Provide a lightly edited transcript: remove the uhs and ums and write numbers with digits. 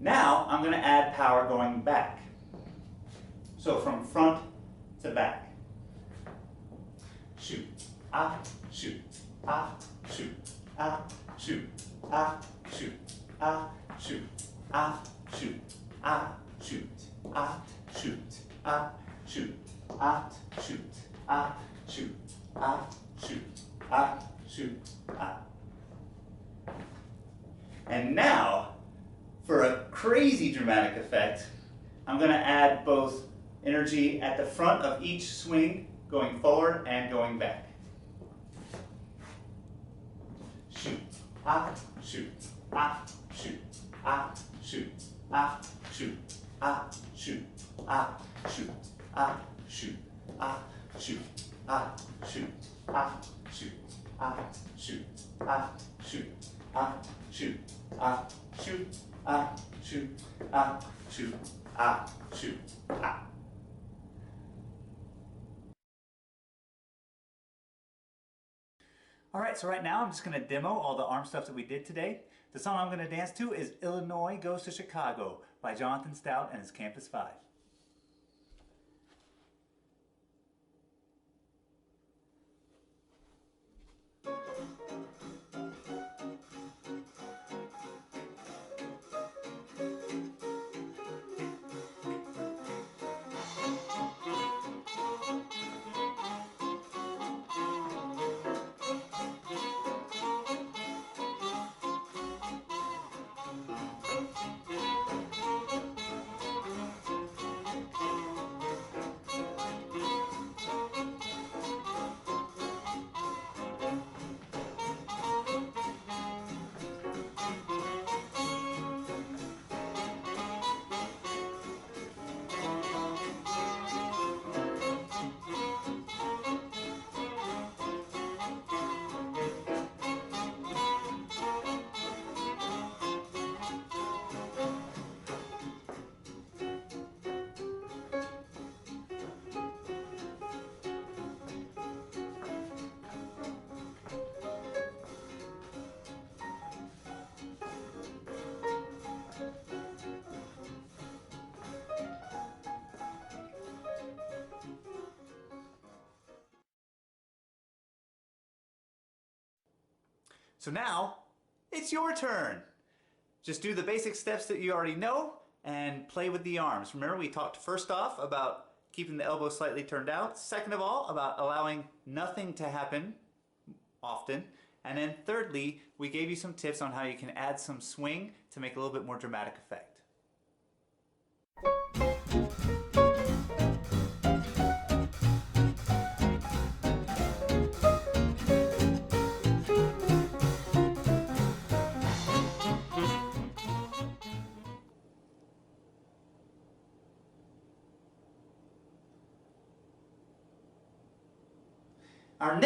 Now I'm going to add power going back. So from front to back. Shoot, ah, shoot, ah, shoot, ah, shoot, ah, shoot, ah, shoot, ah, shoot, ah, shoot, ah, shoot, ah, shoot, ah, shoot, ah, shoot, ah, shoot, ah, shoot, ah. And now, for a crazy dramatic effect, I'm going to add both energy at the front of each swing, going forward and going back. Shoot, ah, shoot, ah, shoot, ah, shoot, ah, shoot, ah, shoot, ah, shoot, ah, shoot, ah, shoot, ah, shoot, ah, shoot, ah, shoot, ah, shoot, ah, shoot, ah, shoot, ah, shoot, ah, shoot, ah, shoot, ah. All right, so right now I'm just going to demo all the arm stuff that we did today. The song I'm going to dance to is Illinois Goes to Chicago by Jonathan Stout and his Campus 5. So now, it's your turn. Just do the basic steps that you already know and play with the arms. Remember, we talked first off about keeping the elbow slightly turned out. Second of all, about allowing nothing to happen often. And then thirdly, we gave you some tips on how you can add some swing to make a little bit more dramatic effect. Our